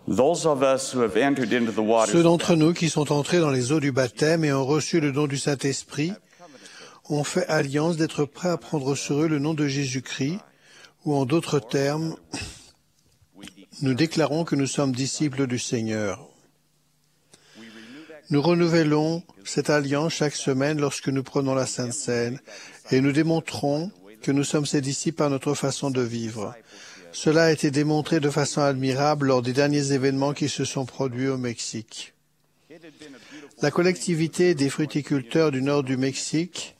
Ceux d'entre nous qui sont entrés dans les eaux du baptême et ont reçu le don du Saint-Esprit ont fait alliance d'être prêts à prendre sur eux le nom de Jésus-Christ, ou en d'autres termes, nous déclarons que nous sommes disciples du Seigneur. Nous renouvelons cette alliance chaque semaine lorsque nous prenons la Sainte Seine et nous démontrons que nous sommes ses disciples par notre façon de vivre. Cela a été démontré de façon admirable lors des derniers événements qui se sont produits au Mexique. La collectivité des fruticulteurs du nord du Mexique,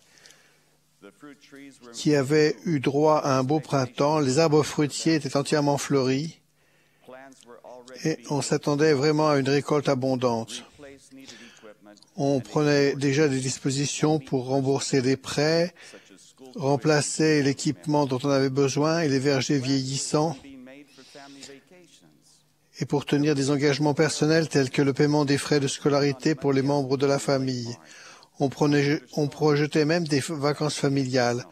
qui avait eu droit à un beau printemps, les arbres fruitiers étaient entièrement fleuris et on s'attendait vraiment à une récolte abondante. On prenait déjà des dispositions pour rembourser des prêts, remplacer l'équipement dont on avait besoin et les vergers vieillissants, et pour tenir des engagements personnels tels que le paiement des frais de scolarité pour les membres de la famille. On projetait même des vacances familiales.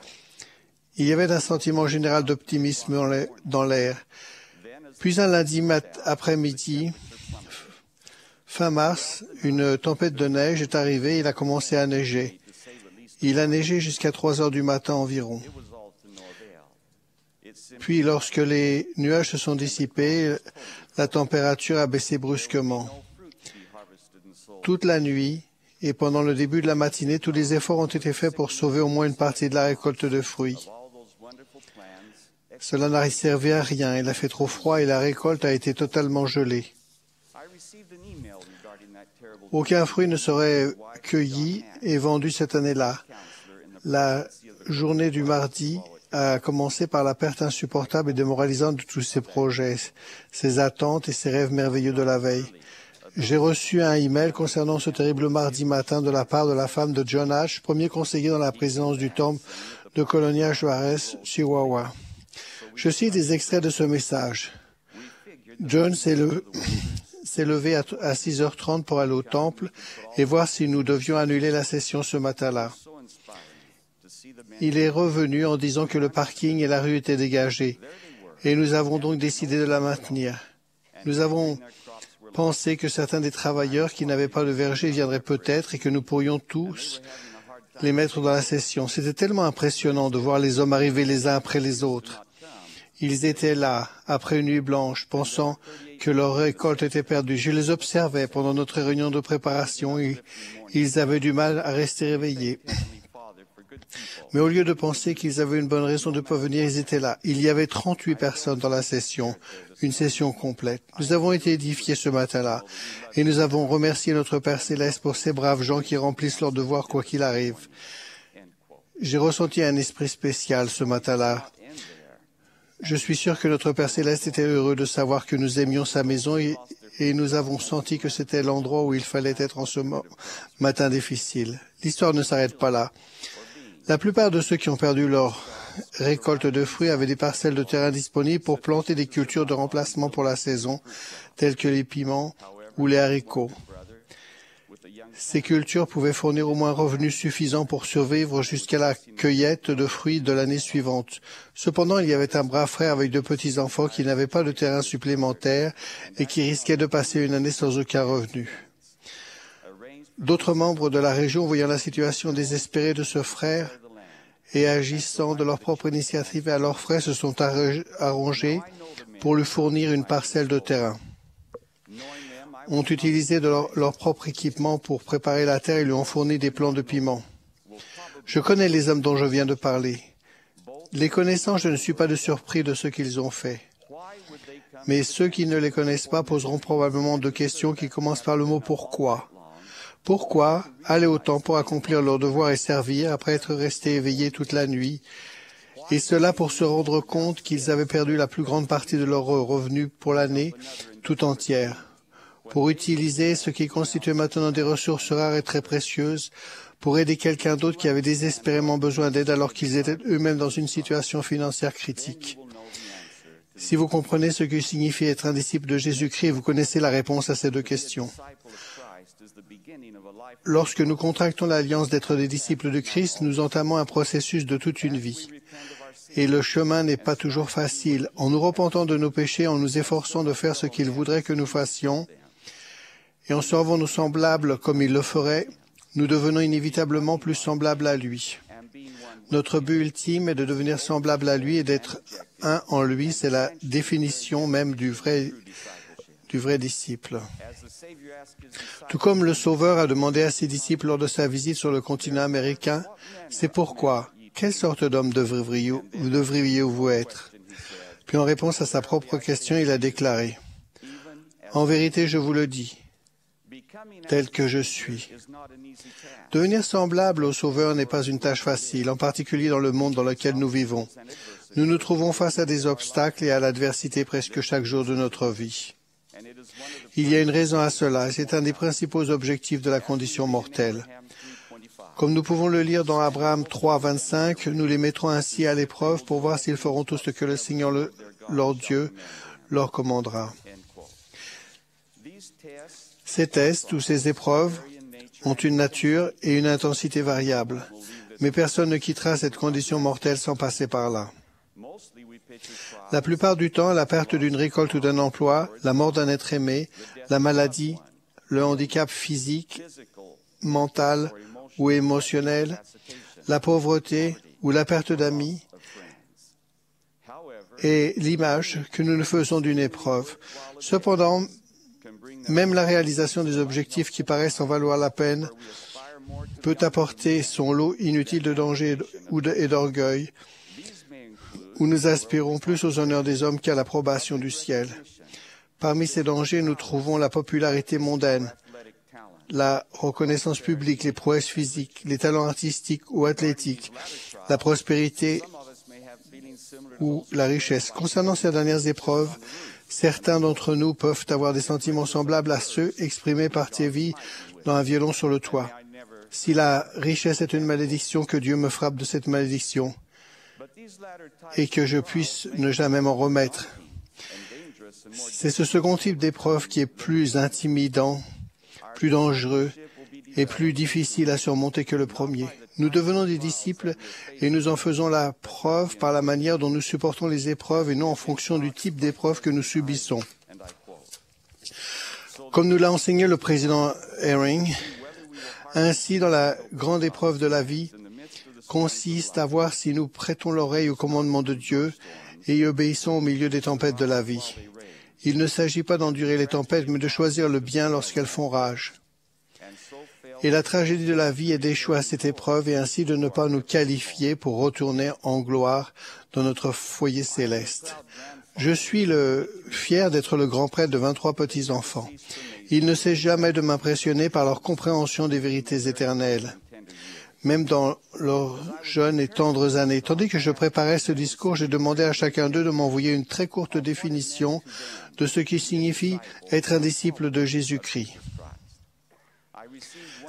Il y avait un sentiment général d'optimisme dans l'air. Puis un lundi après-midi, fin mars, une tempête de neige est arrivée et il a commencé à neiger. Il a neigé jusqu'à 3 heures du matin environ. Puis, lorsque les nuages se sont dissipés, la température a baissé brusquement. Toute la nuit et pendant le début de la matinée, tous les efforts ont été faits pour sauver au moins une partie de la récolte de fruits. Cela n'a servi à rien. Il a fait trop froid et la récolte a été totalement gelée. Aucun fruit ne serait cueilli et vendu cette année-là. La journée du mardi a commencé par la perte insupportable et démoralisante de tous ces projets, ces attentes et ces rêves merveilleux de la veille. J'ai reçu un email concernant ce terrible mardi matin de la part de la femme de John H., premier conseiller dans la présidence du temple de Colonia Juarez, Chihuahua. Je cite des extraits de ce message. John s'est levé à 6h30 pour aller au temple et voir si nous devions annuler la session ce matin-là. Il est revenu en disant que le parking et la rue étaient dégagés et nous avons donc décidé de la maintenir. Nous avons pensé que certains des travailleurs qui n'avaient pas de verger viendraient peut-être et que nous pourrions tous les mettre dans la session. C'était tellement impressionnant de voir les hommes arriver les uns après les autres. Ils étaient là, après une nuit blanche, pensant que leur récolte était perdue. Je les observais pendant notre réunion de préparation et ils avaient du mal à rester réveillés. Mais au lieu de penser qu'ils avaient une bonne raison de ne pas venir, ils étaient là. Il y avait 38 personnes dans la session, une session complète. Nous avons été édifiés ce matin-là et nous avons remercié notre Père Céleste pour ces braves gens qui remplissent leur devoir quoi qu'il arrive. J'ai ressenti un esprit spécial ce matin-là. Je suis sûr que notre Père Céleste était heureux de savoir que nous aimions sa maison et nous avons senti que c'était l'endroit où il fallait être en ce matin difficile. L'histoire ne s'arrête pas là. La plupart de ceux qui ont perdu leur récolte de fruits avaient des parcelles de terrain disponibles pour planter des cultures de remplacement pour la saison, telles que les piments ou les haricots. Ces cultures pouvaient fournir au moins un revenu suffisant pour survivre jusqu'à la cueillette de fruits de l'année suivante. Cependant, il y avait un brave frère avec 2 petits-enfants qui n'avaient pas de terrain supplémentaire et qui risquaient de passer une année sans aucun revenu. D'autres membres de la région, voyant la situation désespérée de ce frère et agissant de leur propre initiative et à leurs frais, se sont arrangés pour lui fournir une parcelle de terrain. Ont utilisé leur propre équipement pour préparer la terre et lui ont fourni des plants de piment. Je connais les hommes dont je viens de parler. Les connaissant, je ne suis pas surpris de ce qu'ils ont fait. Mais ceux qui ne les connaissent pas poseront probablement 2 questions qui commencent par le mot « pourquoi ». Pourquoi aller au temple pour accomplir leur devoir et servir après être restés éveillés toute la nuit, et cela pour se rendre compte qu'ils avaient perdu la plus grande partie de leurs revenus pour l'année tout entière, pour utiliser ce qui constituait maintenant des ressources rares et très précieuses, pour aider quelqu'un d'autre qui avait désespérément besoin d'aide alors qu'ils étaient eux-mêmes dans une situation financière critique. Si vous comprenez ce que signifie être un disciple de Jésus-Christ, vous connaissez la réponse à ces 2 questions. Lorsque nous contractons l'alliance d'être des disciples de Christ, nous entamons un processus de toute une vie. et le chemin n'est pas toujours facile. En nous repentant de nos péchés, en nous efforçant de faire ce qu'il voudrait que nous fassions, et en servant nos semblables comme il le ferait, nous devenons inévitablement plus semblables à lui. Notre but ultime est de devenir semblable à lui et d'être un en lui. C'est la définition même du vrai disciple. Tout comme le Sauveur a demandé à ses disciples lors de sa visite sur le continent américain, c'est pourquoi, quelle sorte d'homme devriez-vous être? Puis en réponse à sa propre question, il a déclaré, « En vérité, je vous le dis, tel que je suis. » Devenir semblable au Sauveur n'est pas une tâche facile, en particulier dans le monde dans lequel nous vivons. Nous nous trouvons face à des obstacles et à l'adversité presque chaque jour de notre vie. Il y a une raison à cela, et c'est un des principaux objectifs de la condition mortelle. Comme nous pouvons le lire dans Abraham 3, 25, nous les mettrons ainsi à l'épreuve pour voir s'ils feront tout ce que le Seigneur, leur Dieu, leur commandera. Ces tests ou ces épreuves ont une nature et une intensité variables, mais personne ne quittera cette condition mortelle sans passer par là. La plupart du temps, la perte d'une récolte ou d'un emploi, la mort d'un être aimé, la maladie, le handicap physique, mental ou émotionnel, la pauvreté ou la perte d'amis est l'image que nous nous faisons d'une épreuve. Cependant, même la réalisation des objectifs qui paraissent en valoir la peine peut apporter son lot inutile de danger et d'orgueil, où nous aspirons plus aux honneurs des hommes qu'à l'approbation du ciel. Parmi ces dangers, nous trouvons la popularité mondaine, la reconnaissance publique, les prouesses physiques, les talents artistiques ou athlétiques, la prospérité ou la richesse. Concernant ces dernières épreuves, certains d'entre nous peuvent avoir des sentiments semblables à ceux exprimés par Thierry dans un violon sur le toit. Si la richesse est une malédiction, que Dieu me frappe de cette malédiction et que je puisse ne jamais m'en remettre. C'est ce second type d'épreuve qui est plus intimidant, plus dangereux et plus difficile à surmonter que le premier. Nous devenons des disciples et nous en faisons la preuve par la manière dont nous supportons les épreuves et non en fonction du type d'épreuve que nous subissons. Comme nous l'a enseigné le président Herring, ainsi dans la grande épreuve de la vie consiste à voir si nous prêtons l'oreille au commandement de Dieu et y obéissons au milieu des tempêtes de la vie. Il ne s'agit pas d'endurer les tempêtes, mais de choisir le bien lorsqu'elles font rage. Et la tragédie de la vie est d'échouer à cette épreuve et ainsi de ne pas nous qualifier pour retourner en gloire dans notre foyer céleste. Je suis fier d'être le grand prêtre de 23 petits-enfants. Il ne cesse jamais de m'impressionner par leur compréhension des vérités éternelles, même dans leurs jeunes et tendres années. Tandis que je préparais ce discours, j'ai demandé à chacun d'eux de m'envoyer une très courte définition de ce qui signifie être un disciple de Jésus-Christ.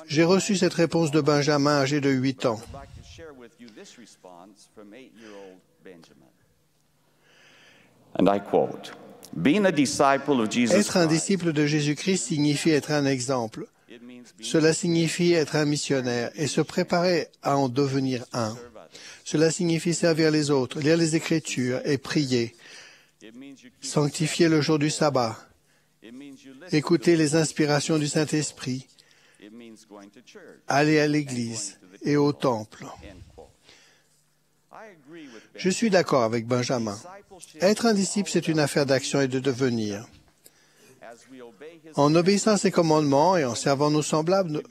J'ai reçu cette réponse de Benjamin, âgé de 8 ans. And I quote, "Being a disciple of Jesus Être un Christ disciple de Jésus-Christ signifie être un exemple. Cela signifie être un missionnaire et se préparer à en devenir un. Cela signifie servir les autres, lire les Écritures et prier, sanctifier le jour du sabbat, écouter les inspirations du Saint-Esprit, aller à l'église et au temple. Je suis d'accord avec Benjamin. Être un disciple, c'est une affaire d'action et de devenir. En obéissant à ses commandements et en servant nos semblables,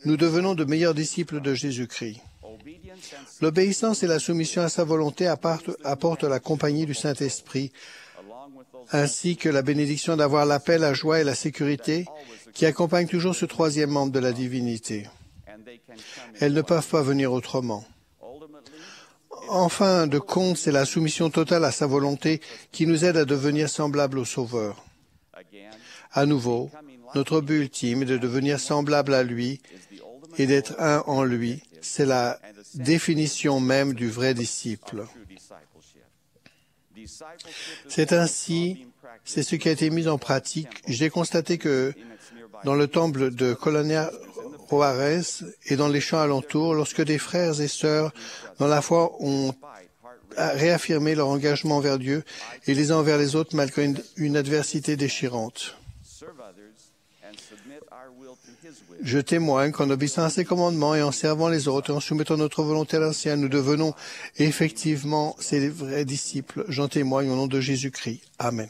nous devenons de meilleurs disciples de Jésus-Christ. L'obéissance et la soumission à sa volonté apportent la compagnie du Saint-Esprit, ainsi que la bénédiction d'avoir la paix, la joie et la sécurité qui accompagnent toujours ce troisième membre de la divinité. Elles ne peuvent pas venir autrement. En fin de compte, c'est la soumission totale à sa volonté qui nous aide à devenir semblables au Sauveur. À nouveau, notre but ultime est de devenir semblable à lui et d'être un en lui. C'est la définition même du vrai disciple. C'est ce qui a été mis en pratique. J'ai constaté que dans le temple de Colonia Juarez et dans les champs alentours, lorsque des frères et sœurs dans la foi ont réaffirmer leur engagement envers Dieu et les uns envers les autres malgré une adversité déchirante. Je témoigne qu'en obéissant à ses commandements et en servant les autres et en soumettant notre volonté à l'ancien, nous devenons effectivement ses vrais disciples. J'en témoigne au nom de Jésus-Christ. Amen.